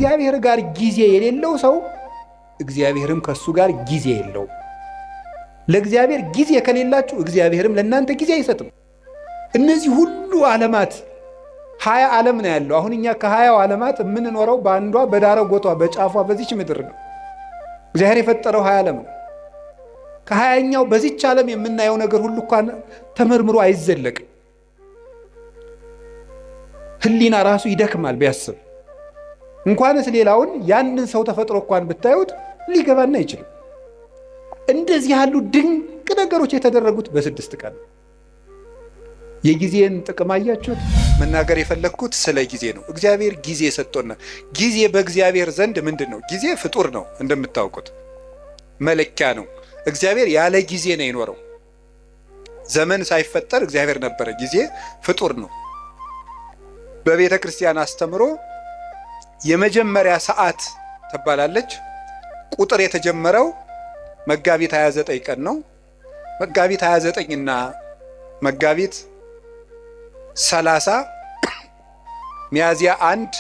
ከእግዚአብሔር ጋር ጊዜ የሌለው ሰው እግዚአብሔርም ከሱ ጋር ጊዜ የለው። ለእግዚአብሔር ጊዜ ከሌላችሁ እግዚአብሔርም ለእናንተ ጊዜ አይሰጥም። እነዚህ ሁሉ ዓለማት 20 ዓለም ነው ያለው። አሁን እኛ ከ20 ዓለማት የምንኖረው በአንዷ በዳረጎቷ በጫፏ በዚች ምድር ነው። እግዚአብሔር የፈጠረው 20 ዓለም ነው። ከ20ኛው በዚች ዓለም የምናየው ነገር ሁሉ እንኳን ተመርምሮ አይዘለቅም። ህሊና ራሱ ይደክማል ቢያስብ። እንኳንስ ሌላውን ያንን ሰው ተፈጥሮ እንኳን ብታዩት ሊገባና አይችልም። እንደዚህ ያሉ ድንቅ ነገሮች የተደረጉት በ6 ቀን ነው። የጊዜን ጥቅም አያችሁት? መናገር የፈለግኩት ስለ ጊዜ ነው። እግዚአብሔር ጊዜ ሰጥቶና ጊዜ በእግዚአብሔር ዘንድ ምንድን ነው? ጊዜ ፍጡር ነው፣ እንደምታውቁት መለኪያ ነው። እግዚአብሔር ያለ ጊዜ ነው የኖረው። ዘመን ሳይፈጠር እግዚአብሔር ነበረ። ጊዜ ፍጡር ነው። በቤተ ክርስቲያን አስተምሮ የመጀመሪያ ሰዓት ትባላለች። ቁጥር የተጀመረው መጋቢት 29 ቀን ነው። መጋቢት 29 እና መጋቢት 30 ሚያዝያ 1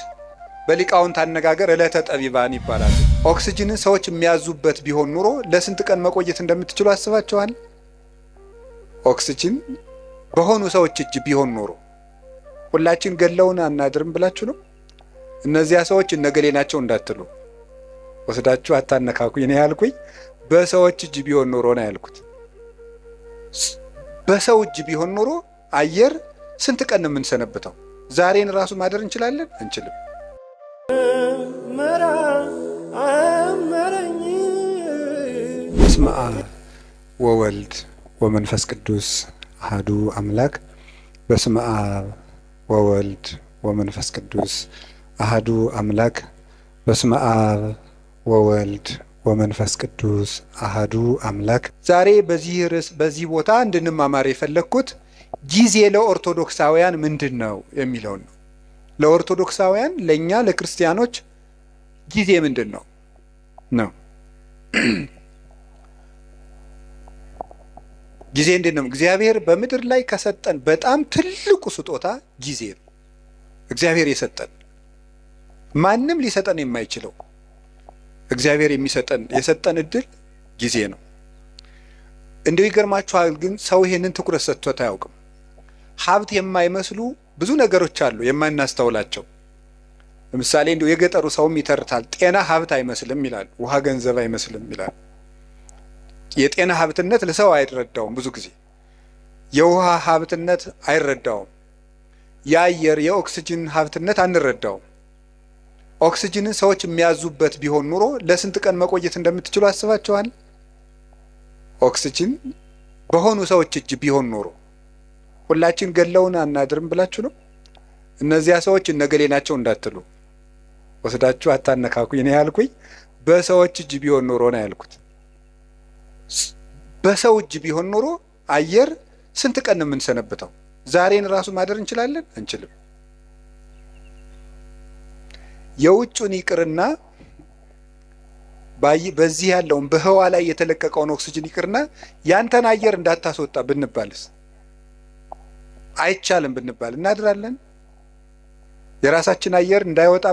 በሊቃውንት አነጋገር ዕለተ ጠቢባን ይባላል። ኦክሲጅንን ሰዎች የሚያዙበት ቢሆን ኑሮ ለስንት ቀን መቆየት እንደምትችሉ አስባችኋል? ኦክሲጅን በሆኑ ሰዎች እጅ ቢሆን ኑሮ ሁላችን ገለውን አናድርም ብላችሁ ነው? እነዚያ ሰዎች እነገሌ ናቸው እንዳትሉ ወስዳችሁ አታነካኩኝ። እኔ ያልኩኝ በሰዎች እጅ ቢሆን ኖሮ ነው ያልኩት። በሰው እጅ ቢሆን ኖሮ አየር ስንት ቀን ነው የምንሰነብተው? ዛሬን ራሱ ማደር እንችላለን? አንችልም። በስመ አብ ወወልድ ወመንፈስ ቅዱስ አሐዱ አምላክ። በስመ አብ ወወልድ ወመንፈስ ቅዱስ አሐዱ አምላክ። በስመ አብ ወወልድ ወመንፈስ ቅዱስ አሐዱ አምላክ። ዛሬ በዚህ ርዕስ በዚህ ቦታ እንድንማማር የፈለግኩት ጊዜ ለኦርቶዶክሳውያን ምንድን ነው የሚለውን ነው። ለኦርቶዶክሳውያን ለእኛ ለክርስቲያኖች ጊዜ ምንድን ነው ነው ጊዜ እንዴት ነው? እግዚአብሔር በምድር ላይ ከሰጠን በጣም ትልቁ ስጦታ ጊዜ ነው። እግዚአብሔር ማንም ሊሰጠን የማይችለው እግዚአብሔር የሰጠን እድል ጊዜ ነው። እንደው ይገርማችኋል፣ ግን ሰው ይሄንን ትኩረት ሰጥቶት አያውቅም። ሀብት የማይመስሉ ብዙ ነገሮች አሉ የማናስተውላቸው። ለምሳሌ እንደው የገጠሩ ሰውም ይተርታል። ጤና ሀብት አይመስልም ይላል፣ ውሃ ገንዘብ አይመስልም ይላል። የጤና ሀብትነት ለሰው አይረዳውም። ብዙ ጊዜ የውሃ ሀብትነት አይረዳውም። የአየር የኦክሲጅን ሀብትነት አንረዳውም። ኦክሲጅንን ሰዎች የሚያዙበት ቢሆን ኑሮ ለስንት ቀን መቆየት እንደምትችሉ አስባችኋል? ኦክሲጅን በሆኑ ሰዎች እጅ ቢሆን ኖሮ ሁላችን ገለውን አናድርም ብላችሁ ነው? እነዚያ ሰዎች እነገሌ ናቸው እንዳትሉ ወስዳችሁ አታነካኩኝ። እኔ ያልኩኝ በሰዎች እጅ ቢሆን ኖሮ ነው ያልኩት። በሰው እጅ ቢሆን ኖሮ አየር ስንት ቀን ነው የምንሰነብተው? ዛሬን ራሱ ማደር እንችላለን? አንችልም። የውጩን ይቅርና በዚህ ያለውን በህዋ ላይ የተለቀቀውን ኦክሲጅን ይቅርና ያንተን አየር እንዳታስወጣ ብንባልስ? አይቻልም ብንባል እናድራለን? የራሳችን አየር እንዳይወጣ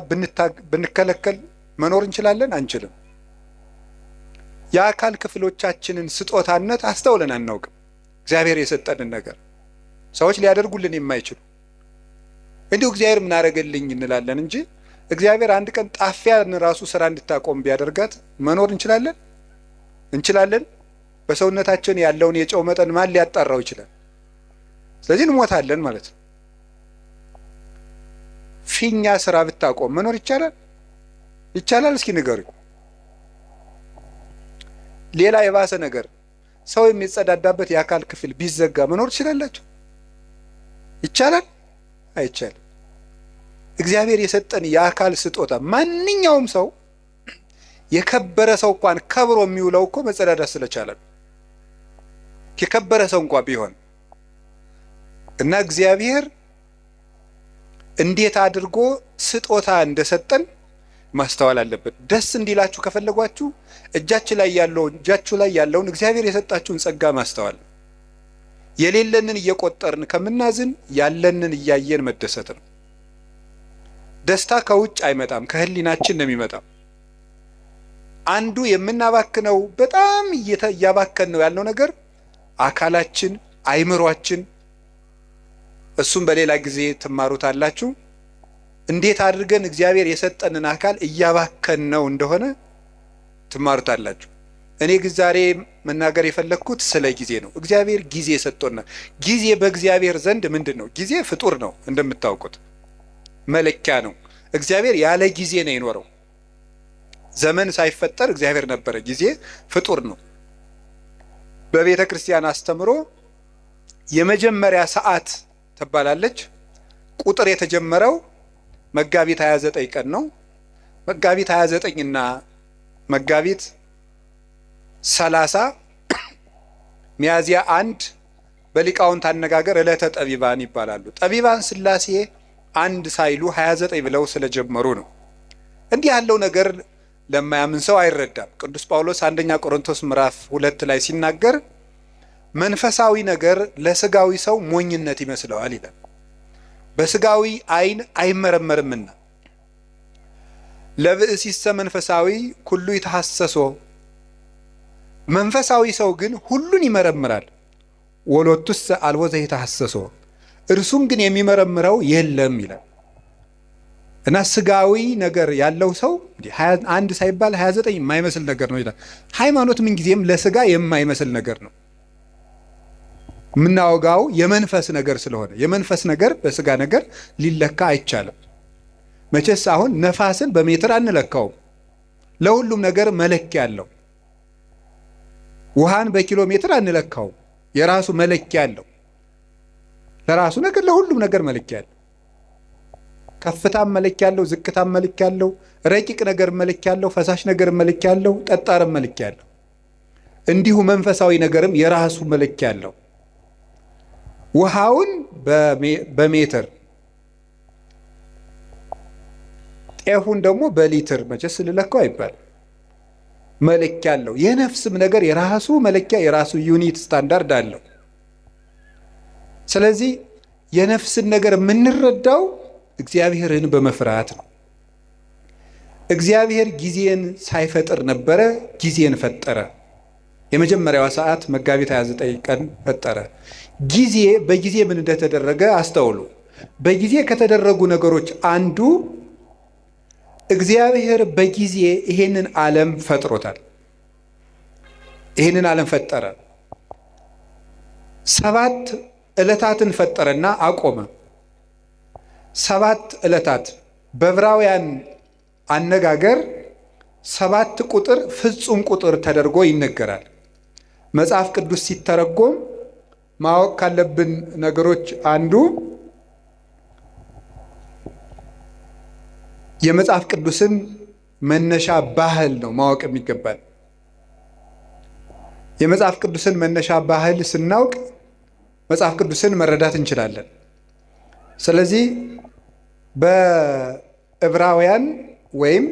ብንከለከል መኖር እንችላለን? አንችልም። የአካል ክፍሎቻችንን ስጦታነት አስተውለን አናውቅም። እግዚአብሔር የሰጠንን ነገር ሰዎች ሊያደርጉልን የማይችሉ እንዲሁ እግዚአብሔር ምን አደረገልኝ እንላለን እንጂ እግዚአብሔር አንድ ቀን ጣፊያን ራሱ ስራ እንድታቆም ቢያደርጋት መኖር እንችላለን? እንችላለን? በሰውነታችን ያለውን የጨው መጠን ማን ሊያጣራው ይችላል? ስለዚህ እንሞታለን ማለት ነው። ፊኛ ስራ ብታቆም መኖር ይቻላል? ይቻላል? እስኪ ንገሩኝ። ሌላ የባሰ ነገር ሰው የሚጸዳዳበት የአካል ክፍል ቢዘጋ መኖር ትችላላችሁ? ይቻላል? አይቻልም። እግዚአብሔር የሰጠን የአካል ስጦታ ማንኛውም ሰው የከበረ ሰው እንኳን ከብሮ የሚውለው እኮ መጸዳዳት ስለቻለ ነው። የከበረ ሰው እንኳን ቢሆን እና እግዚአብሔር እንዴት አድርጎ ስጦታ እንደሰጠን ማስተዋል አለበት። ደስ እንዲላችሁ ከፈለጓችሁ እጃችሁ ላይ ያለውን እግዚአብሔር የሰጣችሁን ጸጋ ማስተዋል፣ የሌለንን እየቆጠርን ከምናዝን ያለንን እያየን መደሰት ነው። ደስታ ከውጭ አይመጣም፣ ከህሊናችን ነው የሚመጣው። አንዱ የምናባክነው በጣም እያባከን ነው ያልነው ነገር አካላችን፣ አይምሯችን። እሱም በሌላ ጊዜ ትማሩታላችሁ። እንዴት አድርገን እግዚአብሔር የሰጠንን አካል እያባከን ነው እንደሆነ ትማሩታላችሁ። እኔ ግን ዛሬ መናገር የፈለግኩት ስለ ጊዜ ነው። እግዚአብሔር ጊዜ ሰጥቶናል። ጊዜ በእግዚአብሔር ዘንድ ምንድን ነው? ጊዜ ፍጡር ነው፣ እንደምታውቁት መለኪያ ነው። እግዚአብሔር ያለ ጊዜ ነው የኖረው። ዘመን ሳይፈጠር እግዚአብሔር ነበረ። ጊዜ ፍጡር ነው። በቤተ ክርስቲያን አስተምሮ የመጀመሪያ ሰዓት ትባላለች። ቁጥር የተጀመረው መጋቢት 29 ቀን ነው። መጋቢት 29 እና መጋቢት 30 ሚያዝያ 1 በሊቃውንት አነጋገር ዕለተ ጠቢባን ይባላሉ። ጠቢባን ሥላሴ አንድ ሳይሉ 29 ብለው ስለጀመሩ ነው። እንዲህ ያለው ነገር ለማያምን ሰው አይረዳም። ቅዱስ ጳውሎስ አንደኛ ቆሮንቶስ ምዕራፍ 2 ላይ ሲናገር መንፈሳዊ ነገር ለስጋዊ ሰው ሞኝነት ይመስለዋል ይላል። በስጋዊ ዓይን አይመረመርምና ለብእሲሰ መንፈሳዊ ኩሉ ይተሐሰሶ፣ መንፈሳዊ ሰው ግን ሁሉን ይመረምራል። ወሎቱሰ አልቦ ዘይተሐሰሶ፣ እርሱን ግን የሚመረምረው የለም ይላል። እና ስጋዊ ነገር ያለው ሰው አንድ ሳይባል 29 የማይመስል ነገር ነው ይላል። ሃይማኖት ምንጊዜም ለስጋ የማይመስል ነገር ነው። የምናወጋው የመንፈስ ነገር ስለሆነ የመንፈስ ነገር በስጋ ነገር ሊለካ አይቻልም። መቼስ አሁን ነፋስን በሜትር አንለካውም። ለሁሉም ነገር መለኪያ አለው። ውሃን በኪሎ ሜትር አንለካውም። የራሱ መለኪያ አለው። ለራሱ ነገር ለሁሉም ነገር መለኪያ አለው። ከፍታም መለኪያ አለው፣ ዝቅታም መለኪያ አለው፣ ረቂቅ ነገር መለኪያ አለው፣ ፈሳሽ ነገር መለኪያ አለው፣ ጠጣርም መለኪያ አለው። እንዲሁ መንፈሳዊ ነገርም የራሱ መለኪያ አለው። ውሃውን በሜትር ጤፉን ደግሞ በሊትር መቼስ ልለካው አይባል፣ መለኪያ አለው። የነፍስም ነገር የራሱ መለኪያ የራሱ ዩኒት ስታንዳርድ አለው። ስለዚህ የነፍስን ነገር የምንረዳው እግዚአብሔርን በመፍራት ነው። እግዚአብሔር ጊዜን ሳይፈጥር ነበረ፣ ጊዜን ፈጠረ። የመጀመሪያዋ ሰዓት መጋቢት 29 ቀን ፈጠረ። ጊዜ በጊዜ ምን እንደተደረገ አስተውሉ። በጊዜ ከተደረጉ ነገሮች አንዱ እግዚአብሔር በጊዜ ይሄንን ዓለም ፈጥሮታል። ይሄንን ዓለም ፈጠረ። 7 ዕለታትን ፈጠረና አቆመ። 7 ዕለታት በዕብራውያን አነጋገር 7 ቁጥር ፍጹም ቁጥር ተደርጎ ይነገራል። መጽሐፍ ቅዱስ ሲተረጎም ማወቅ ካለብን ነገሮች አንዱ የመጽሐፍ ቅዱስን መነሻ ባህል ነው ማወቅ የሚገባል። የመጽሐፍ ቅዱስን መነሻ ባህል ስናውቅ መጽሐፍ ቅዱስን መረዳት እንችላለን። ስለዚህ በዕብራውያን ወይም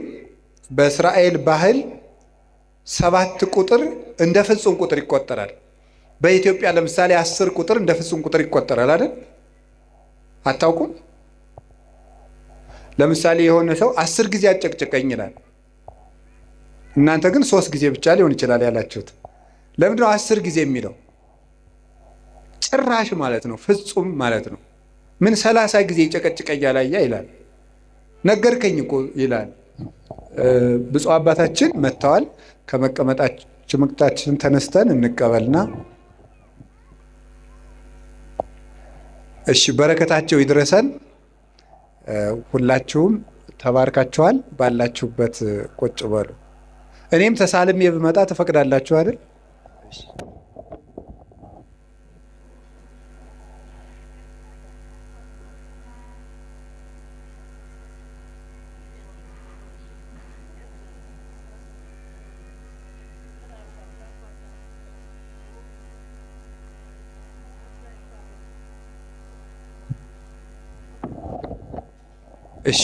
በእስራኤል ባህል 7 ቁጥር እንደ ፍጹም ቁጥር ይቆጠራል። በኢትዮጵያ ለምሳሌ 10 ቁጥር እንደ ፍጹም ቁጥር ይቆጠራል አይደል? አታውቁም? ለምሳሌ የሆነ ሰው 10 ጊዜ አጨቅጭቀኝ ይላል። እናንተ ግን 3 ጊዜ ብቻ ሊሆን ይችላል ያላችሁት። ለምንድን ነው 10 ጊዜ የሚለው? ጭራሽ ማለት ነው፣ ፍጹም ማለት ነው። ምን 30 ጊዜ ጨቀጭቀኝ ያላያ ይላል። ነገርከኝ እኮ ይላል። ብፁዕ አባታችን መጥተዋል። ከመቀመጣችን ተነስተን እንቀበልና እሺ፣ በረከታቸው ይድረሰን። ሁላችሁም ተባርካችኋል። ባላችሁበት ቁጭ በሉ። እኔም ተሳልሜ ብመጣ ትፈቅዳላችሁ አይደል? እሺ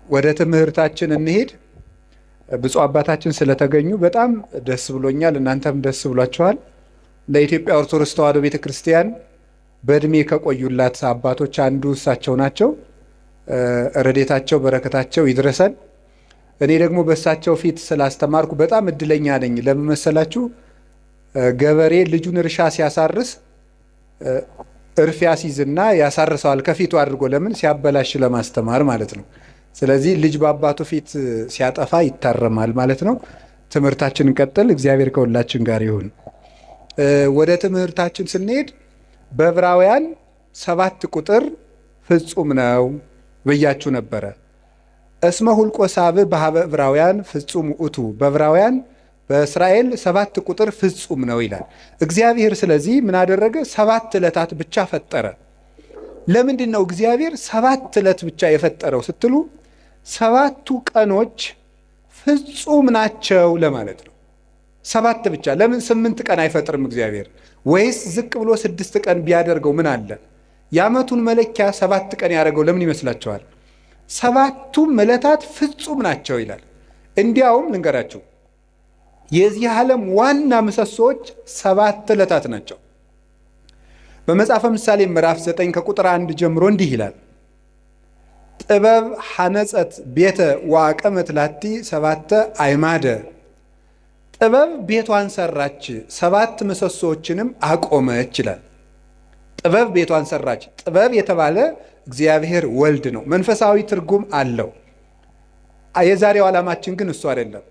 ወደ ትምህርታችን እንሄድ። ብፁዕ አባታችን ስለተገኙ በጣም ደስ ብሎኛል። እናንተም ደስ ብሏችኋል። ለኢትዮጵያ ኦርቶዶክስ ተዋሕዶ ቤተክርስቲያን በእድሜ ከቆዩላት አባቶች አንዱ እሳቸው ናቸው። ረድኤታቸው በረከታቸው ይድረሰን። እኔ ደግሞ በእሳቸው ፊት ስላስተማርኩ በጣም እድለኛ ነኝ። ለምን መሰላችሁ? ገበሬ ልጁን እርሻ ሲያሳርስ እርፍ ያስይዝና ያሳርሰዋል ከፊቱ አድርጎ። ለምን? ሲያበላሽ ለማስተማር ማለት ነው። ስለዚህ ልጅ በአባቱ ፊት ሲያጠፋ ይታረማል ማለት ነው። ትምህርታችን እንቀጥል። እግዚአብሔር ከሁላችን ጋር ይሁን። ወደ ትምህርታችን ስንሄድ በዕብራውያን 7 ቁጥር ፍጹም ነው ብያችሁ ነበረ። እስመ ሁልቆ ሳብዕ በሀበ ዕብራውያን ፍጹም ውእቱ። በዕብራውያን በእስራኤል 7 ቁጥር ፍጹም ነው ይላል እግዚአብሔር። ስለዚህ ምን አደረገ? 7 ዕለታት ብቻ ፈጠረ። ለምንድን ነው እግዚአብሔር 7 ዕለት ብቻ የፈጠረው ስትሉ 7ቱ ቀኖች ፍጹም ናቸው ለማለት ነው። 7 ብቻ። ለምን 8 ቀን አይፈጥርም እግዚአብሔር? ወይስ ዝቅ ብሎ 6 ቀን ቢያደርገው ምን አለ? የዓመቱን መለኪያ 7 ቀን ያደረገው ለምን ይመስላችኋል? 7ቱም ዕለታት ፍጹም ናቸው ይላል። እንዲያውም ልንገራችሁ፣ የዚህ ዓለም ዋና ምሰሶዎች 7 ዕለታት ናቸው። በመጽሐፈ ምሳሌ ምዕራፍ 9 ከቁጥር 1 ጀምሮ እንዲህ ይላል፣ ጥበብ ሐነጸት ቤተ ወአቀመት ላቲ 7 አዕማደ። ጥበብ ቤቷን ሰራች 7 ምሰሶዎችንም አቆመች ይላል። ጥበብ ቤቷን ሰራች። ጥበብ የተባለ እግዚአብሔር ወልድ ነው። መንፈሳዊ ትርጉም አለው። የዛሬው ዓላማችን ግን እሱ አይደለም።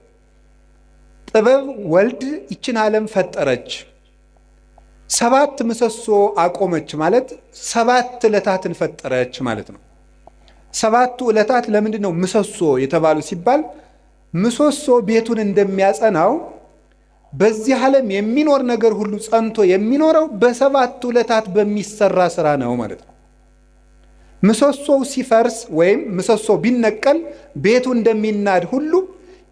ጥበብ ወልድ ይችን ዓለም ፈጠረች፣ 7 ምሰሶ አቆመች ማለት 7 ዕለታትን ፈጠረች ማለት ነው። 7ቱ ዕለታት ለምንድን ነው ምሰሶ የተባሉ ሲባል፣ ምሰሶ ቤቱን እንደሚያጸናው በዚህ ዓለም የሚኖር ነገር ሁሉ ጸንቶ የሚኖረው በ7ቱ ዕለታት በሚሰራ ስራ ነው ማለት ነው። ምሰሶው ሲፈርስ ወይም ምሰሶ ቢነቀል ቤቱ እንደሚናድ ሁሉ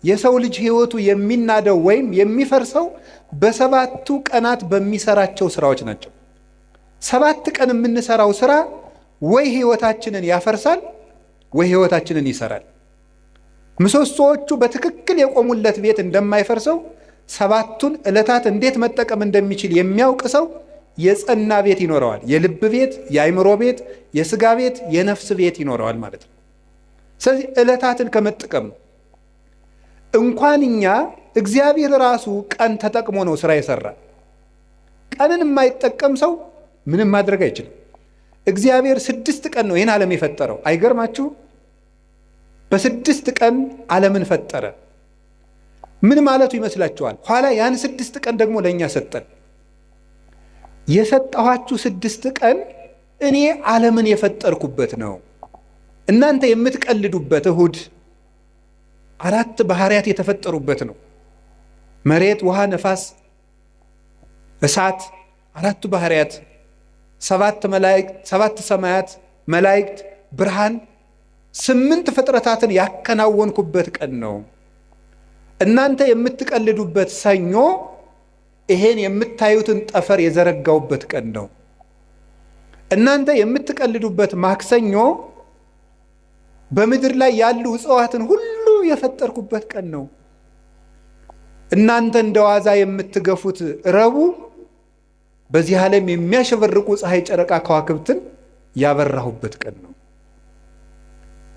የሰው ልጅ ሕይወቱ የሚናደው ወይም የሚፈርሰው በ7ቱ ቀናት በሚሰራቸው ስራዎች ናቸው። 7 ቀን የምንሰራው ስራ ወይ ሕይወታችንን ያፈርሳል ወይ ሕይወታችንን ይሰራል። ምሰሶዎቹ በትክክል የቆሙለት ቤት እንደማይፈርሰው 7ቱን ዕለታት እንዴት መጠቀም እንደሚችል የሚያውቅ ሰው የጸና ቤት ይኖረዋል። የልብ ቤት፣ የአይምሮ ቤት፣ የስጋ ቤት፣ የነፍስ ቤት ይኖረዋል ማለት ነው። ስለዚህ ዕለታትን ከመጠቀም ነው። እንኳን እኛ እግዚአብሔር ራሱ ቀን ተጠቅሞ ነው ስራ የሰራ። ቀንን የማይጠቀም ሰው ምንም ማድረግ አይችልም። እግዚአብሔር 6 ቀን ነው ይህን ዓለም የፈጠረው። አይገርማችሁ? በ6 ቀን ዓለምን ፈጠረ። ምን ማለቱ ይመስላችኋል? ኋላ ያን 6 ቀን ደግሞ ለእኛ ሰጠን። የሰጠኋችሁ 6 ቀን እኔ ዓለምን የፈጠርኩበት ነው። እናንተ የምትቀልዱበት እሁድ 4 ባህሪያት የተፈጠሩበት ነው። መሬት፣ ውሃ፣ ነፋስ፣ እሳት፣ 4ቱ ባህሪያት፣ 7 ሰማያት፣ መላእክት፣ ብርሃን፣ 8 ፍጥረታትን ያከናወንኩበት ቀን ነው። እናንተ የምትቀልዱበት ሰኞ ይሄን የምታዩትን ጠፈር የዘረጋውበት ቀን ነው። እናንተ የምትቀልዱበት ማክሰኞ በምድር ላይ ያሉ እጽዋትን ሁሉ የፈጠርኩበት ቀን ነው። እናንተ እንደዋዛ የምትገፉት ረቡዕ በዚህ ዓለም የሚያሸበርቁ ፀሐይ፣ ጨረቃ፣ ከዋክብትን ያበራሁበት ቀን ነው።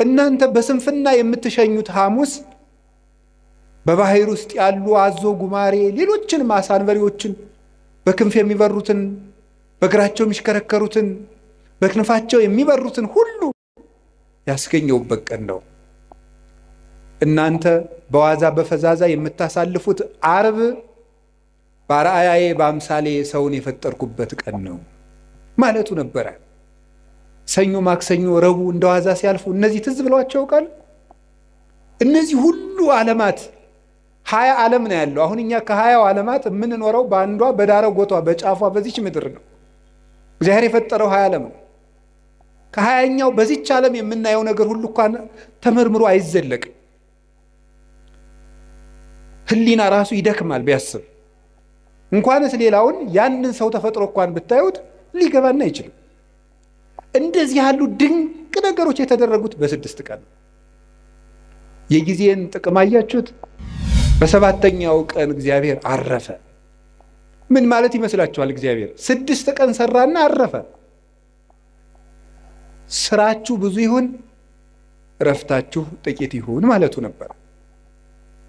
እናንተ በስንፍና የምትሸኙት ሐሙስ በባህር ውስጥ ያሉ አዞ፣ ጉማሬ፣ ሌሎችን አንበሪዎችን፣ በክንፍ የሚበሩትን፣ በእግራቸው የሚሽከረከሩትን፣ በክንፋቸው የሚበሩትን ሁሉ ያስገኘውበት ቀን ነው። እናንተ በዋዛ በፈዛዛ የምታሳልፉት ዓርብ በአርአያዬ በአምሳሌ ሰውን የፈጠርኩበት ቀን ነው ማለቱ ነበረ። ሰኞ፣ ማክሰኞ፣ ረቡዕ እንደዋዛ ሲያልፉ እነዚህ ትዝ ብለዋቸው ያውቃል? እነዚህ ሁሉ ዓለማት 20 ዓለም ነው ያለው። አሁን እኛ ከ20 ዓለማት የምንኖረው በአንዷ በዳረጎቷ በጫፏ በዚች ምድር ነው። እግዚአብሔር የፈጠረው 20 ዓለም ነው። ከ20ኛው በዚች ዓለም የምናየው ነገር ሁሉ እንኳን ተመርምሮ አይዘለቅም። ሕሊና ራሱ ይደክማል ቢያስብ። እንኳንስ ሌላውን ያንን ሰው ተፈጥሮ እንኳን ብታዩት ሊገባና አይችልም። እንደዚህ ያሉ ድንቅ ነገሮች የተደረጉት በ6 ቀን ነው። የጊዜን ጥቅም አያችሁት? በ7ኛው ቀን እግዚአብሔር አረፈ። ምን ማለት ይመስላችኋል? እግዚአብሔር 6 ቀን ሰራና አረፈ። ስራችሁ ብዙ ይሁን እረፍታችሁ ጥቂት ይሁን ማለቱ ነበር።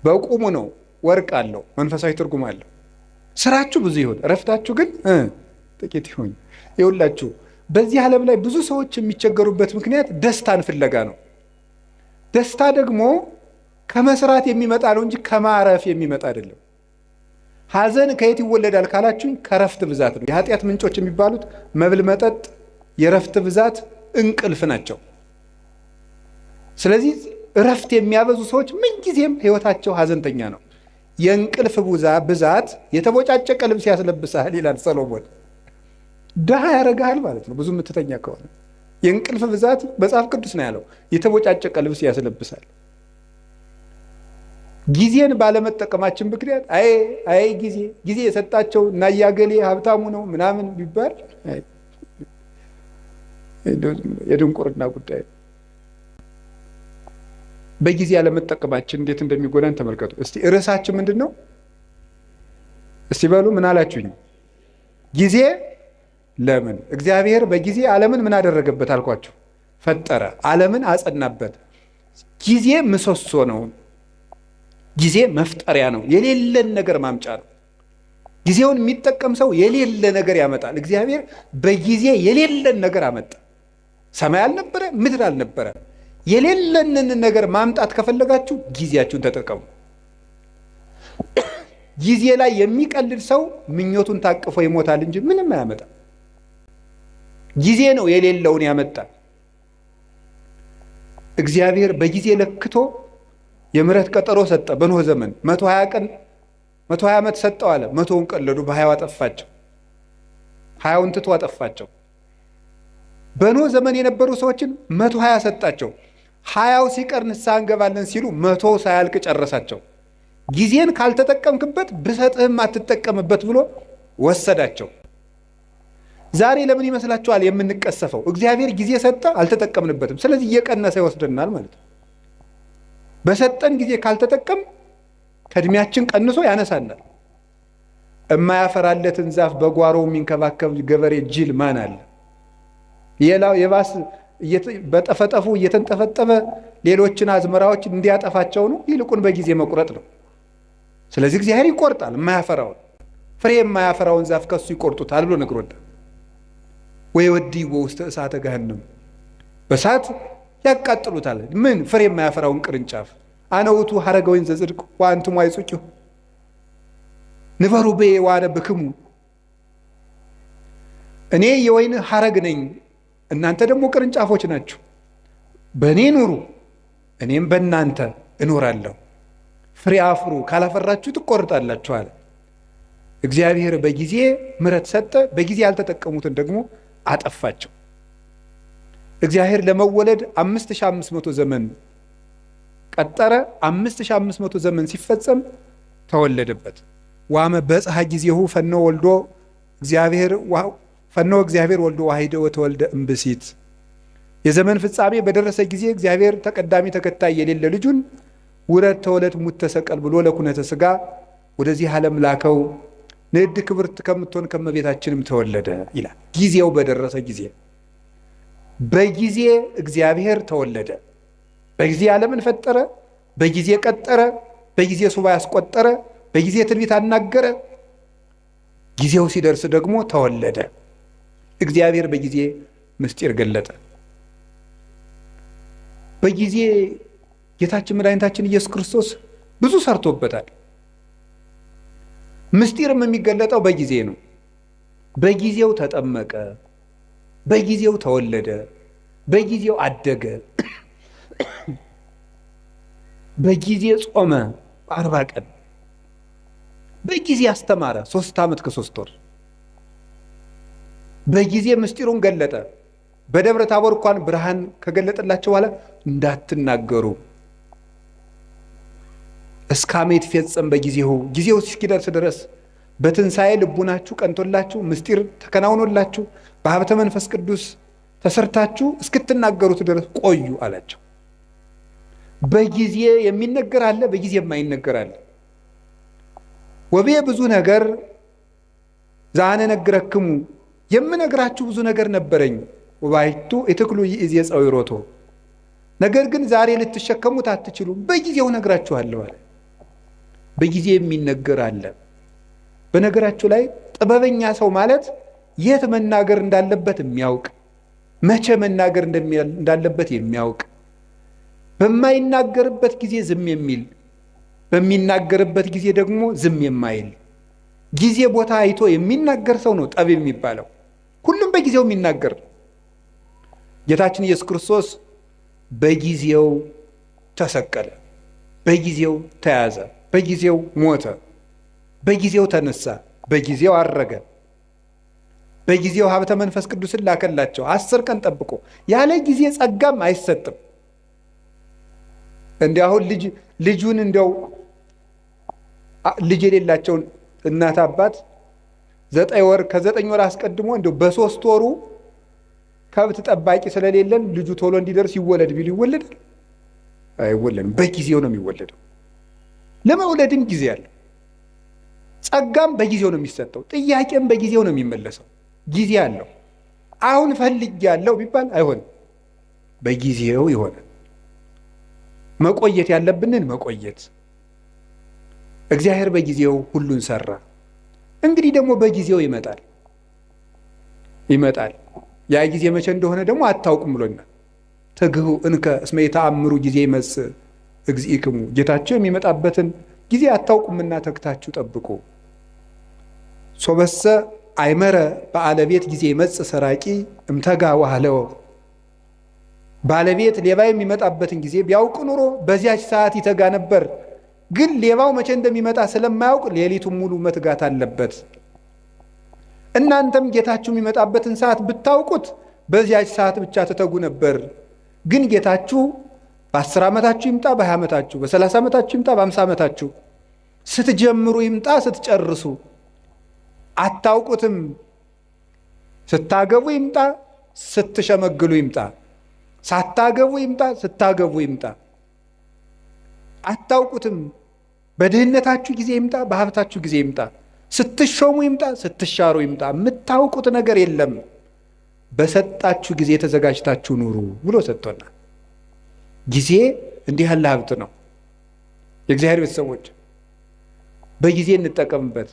በቁሙ ነው። ወርቅ አለው፣ መንፈሳዊ ትርጉም አለው። ስራችሁ ብዙ ይሁን፣ እረፍታችሁ ግን ጥቂት ይሁን። ይኸውላችሁ በዚህ ዓለም ላይ ብዙ ሰዎች የሚቸገሩበት ምክንያት ደስታን ፍለጋ ነው። ደስታ ደግሞ ከመስራት የሚመጣ ነው እንጂ ከማረፍ የሚመጣ አይደለም። ሐዘን ከየት ይወለዳል ካላችሁኝ፣ ከረፍት ብዛት ነው። የኃጢአት ምንጮች የሚባሉት መብል፣ መጠጥ፣ የረፍት ብዛት፣ እንቅልፍ ናቸው። ስለዚህ እረፍት የሚያበዙ ሰዎች ምንጊዜም ህይወታቸው ሐዘንተኛ ነው። የእንቅልፍ ብዛት የተቦጫጨቀ ልብስ ያስለብሳል ይላል ሰሎሞን። ድሃ ያደርግሃል ማለት ነው ብዙ የምትተኛ ከሆነ። የእንቅልፍ ብዛት መጽሐፍ ቅዱስ ነው ያለው፣ የተቦጫጨቀ ልብስ ያስለብሳል። ጊዜን ባለመጠቀማችን ምክንያት አይ ጊዜ የሰጣቸው እና ያገሌ ሀብታሙ ነው ምናምን ቢባል የድንቁርና ጉዳይ። በጊዜ ያለመጠቀማችን እንዴት እንደሚጎዳን ተመልከቱ። እስቲ ርዕሳችን ምንድን ነው? እስቲ በሉ ምን አላችሁኝ? ጊዜ ለምን? እግዚአብሔር በጊዜ ዓለምን ምን አደረገበት አልኳችሁ? ፈጠረ፣ ዓለምን አጸናበት። ጊዜ ምሰሶ ነው። ጊዜ መፍጠሪያ ነው። የሌለን ነገር ማምጫ ነው። ጊዜውን የሚጠቀም ሰው የሌለ ነገር ያመጣል። እግዚአብሔር በጊዜ የሌለን ነገር አመጣ። ሰማይ አልነበረ፣ ምድር አልነበረ። የሌለንን ነገር ማምጣት ከፈለጋችሁ ጊዜያችሁን ተጠቀሙ። ጊዜ ላይ የሚቀልድ ሰው ምኞቱን ታቅፎ ይሞታል እንጂ ምንም አያመጣም። ጊዜ ነው የሌለውን ያመጣል። እግዚአብሔር በጊዜ ለክቶ የምህረት ቀጠሮ ሰጠ። በኖህ ዘመን 120 ዓመት ሰጠው አለ። 100ውን ቀለዱ፣ በ20 አጠፋቸው። 20ውን ትቶ አጠፋቸው። በኖህ ዘመን የነበሩ ሰዎችን 120 ሰጣቸው። 20ው ሲቀር ንስሐ እንገባለን ሲሉ 100 ሳያልቅ ጨረሳቸው። ጊዜን ካልተጠቀምክበት ብሰጥህም አትጠቀምበት ብሎ ወሰዳቸው። ዛሬ ለምን ይመስላችኋል የምንቀሰፈው? እግዚአብሔር ጊዜ ሰጠ፣ አልተጠቀምንበትም። ስለዚህ እየቀነሰ ይወስደናል ማለት ነው። በሰጠን ጊዜ ካልተጠቀም ከእድሜያችን ቀንሶ ያነሳናል። የማያፈራለትን ዛፍ በጓሮው የሚንከባከብ ገበሬ ጅል ማን አለ? ሌላው የባስ በጠፈጠፉ እየተንጠፈጠፈ ሌሎችን አዝመራዎች እንዲያጠፋቸው ነው። ይልቁን በጊዜ መቁረጥ ነው። ስለዚህ እግዚአብሔር ይቆርጣል። የማያፈራውን ፍሬ የማያፈራውን ዛፍ ከሱ ይቆርጡታል ብሎ ነግሮናል። ወይወዲዎ ውስተ እሳተ ገሃነም፣ በእሳት ያቃጥሉታል። ምን? ፍሬ የማያፈራውን ቅርንጫፍ። አነ ውእቱ ሐረገ ወይን ዘጽድቅ ወአንትሙ አይጹቂሁ ንበሩ በየ ወአነብክሙ፣ እኔ የወይን ሐረግ ነኝ፣ እናንተ ደግሞ ቅርንጫፎች ናችሁ። በእኔ ኑሩ፣ እኔም በእናንተ እኖራለሁ። ፍሬ አፍሩ፣ ካላፈራችሁ ትቆርጣላችሁ አለ። እግዚአብሔር በጊዜ ምሕረት ሰጠ። በጊዜ ያልተጠቀሙትን ደግሞ አጠፋቸው። እግዚአብሔር ለመወለድ 5500 ዘመን ቀጠረ። 5500 ዘመን ሲፈጸም ተወለደበት። ዋመ በጽሐ ጊዜሁ ፈኖ እግዚአብሔር ወልዶ ዋሂደ ወተወልደ እምብእሲት። የዘመን ፍጻሜ በደረሰ ጊዜ እግዚአብሔር ተቀዳሚ ተከታይ የሌለ ልጁን ውረድ ተወለድ ሙት ተሰቀል ብሎ ለኩነተ ሥጋ ወደዚህ ዓለም ላከው። ንዕድ ክብርት ከምትሆን ከመቤታችንም ተወለደ ይላል። ጊዜው በደረሰ ጊዜ በጊዜ እግዚአብሔር ተወለደ። በጊዜ ዓለምን ፈጠረ፣ በጊዜ ቀጠረ፣ በጊዜ ሱባዔ አስቆጠረ፣ በጊዜ ትንቢት አናገረ። ጊዜው ሲደርስ ደግሞ ተወለደ። እግዚአብሔር በጊዜ ምስጢር ገለጠ። በጊዜ ጌታችን መድኃኒታችን ኢየሱስ ክርስቶስ ብዙ ሰርቶበታል። ምስጢርም የሚገለጠው በጊዜ ነው። በጊዜው ተጠመቀ፣ በጊዜው ተወለደ፣ በጊዜው አደገ፣ በጊዜ ጾመ 40 ቀን፣ በጊዜ አስተማረ 3 ዓመት ከ3 ወር፣ በጊዜ ምስጢሩን ገለጠ። በደብረ ታቦር እንኳን ብርሃን ከገለጠላቸው በኋላ እንዳትናገሩ እስከ ዓመ ይትፌጸም በጊዜሁ፣ ጊዜው እስኪደርስ ድረስ በትንሣኤ ልቡናችሁ ቀንቶላችሁ ምስጢር ተከናውኖላችሁ በሀብተ መንፈስ ቅዱስ ተሰርታችሁ እስክትናገሩት ድረስ ቆዩ አላቸው። በጊዜ የሚነገር አለ፣ በጊዜ የማይነገር አለ። ወቤ ብዙ ነገር ዛነ ነግረክሙ፣ የምነግራችሁ ብዙ ነገር ነበረኝ። ወባይቱ ኢትክሉ ይእዜ ጸዊሮቶ፣ ነገር ግን ዛሬ ልትሸከሙት አትችሉም፣ በጊዜው ነግራችኋለሁ አለ። በጊዜ የሚነገር አለ። በነገራችሁ ላይ ጥበበኛ ሰው ማለት የት መናገር እንዳለበት የሚያውቅ፣ መቼ መናገር እንዳለበት የሚያውቅ፣ በማይናገርበት ጊዜ ዝም የሚል፣ በሚናገርበት ጊዜ ደግሞ ዝም የማይል፣ ጊዜ ቦታ አይቶ የሚናገር ሰው ነው ጠቢብ የሚባለው። ሁሉም በጊዜው የሚናገር። ጌታችን ኢየሱስ ክርስቶስ በጊዜው ተሰቀለ፣ በጊዜው ተያዘ፣ በጊዜው ሞተ፣ በጊዜው ተነሳ፣ በጊዜው አረገ፣ በጊዜው ሀብተ መንፈስ ቅዱስን ላከላቸው 10 ቀን ጠብቆ። ያለ ጊዜ ጸጋም አይሰጥም። እንዲህ አሁን ልጁን እንዲያው ልጅ የሌላቸውን እናት አባት 9 ወር ከ9 ወር አስቀድሞ እንዲያው በ3 ወሩ ከብት ጠባቂ ስለሌለን ልጁ ቶሎ እንዲደርስ ይወለድ ቢሉ ይወለዳል? አይወለድም። በጊዜው ነው የሚወለደው። ለመውለድም ጊዜ አለ። ጸጋም በጊዜው ነው የሚሰጠው። ጥያቄም በጊዜው ነው የሚመለሰው። ጊዜ አለው። አሁን ፈልጌያለሁ ቢባል አይሆንም፣ በጊዜው ይሆናል። መቆየት ያለብንን መቆየት። እግዚአብሔር በጊዜው ሁሉን ሰራ። እንግዲህ ደግሞ በጊዜው ይመጣል። ያ ጊዜ መቼ እንደሆነ ደግሞ አታውቁም ብሎናል። ትግሁ እንከ እስመ የተአምሩ ጊዜ ይመጽእ እግዚእክሙ፣ ጌታቸው የሚመጣበትን ጊዜ አታውቁምና ተግታችሁ ጠብቁ። ሶበሰ አይመረ ባለቤት ጊዜ ይመጽእ ሰራቂ እምተጋ ዋህለው፣ ባለቤት ሌባ የሚመጣበትን ጊዜ ቢያውቅ ኑሮ በዚያች ሰዓት ይተጋ ነበር። ግን ሌባው መቼ እንደሚመጣ ስለማያውቅ ሌሊቱን ሙሉ መትጋት አለበት። እናንተም ጌታችሁ የሚመጣበትን ሰዓት ብታውቁት በዚያች ሰዓት ብቻ ትተጉ ነበር። ግን ጌታችሁ በ10 ዓመታችሁ ይምጣ፣ በ20 ዓመታችሁ፣ በ30 ዓመታችሁ ይምጣ፣ በ50 ዓመታችሁ፣ ስትጀምሩ ይምጣ፣ ስትጨርሱ አታውቁትም። ስታገቡ ይምጣ፣ ስትሸመግሉ ይምጣ፣ ሳታገቡ ይምጣ፣ ስታገቡ ይምጣ፣ አታውቁትም። በድህነታችሁ ጊዜ ይምጣ፣ በሀብታችሁ ጊዜ ይምጣ፣ ስትሾሙ ይምጣ፣ ስትሻሩ ይምጣ፣ የምታውቁት ነገር የለም። በሰጣችሁ ጊዜ ተዘጋጅታችሁ ኑሩ ብሎ ሰጥቶናል። ጊዜ እንዲህ ያለ ሀብት ነው። የእግዚአብሔር ቤተሰቦች በጊዜ እንጠቀምበት።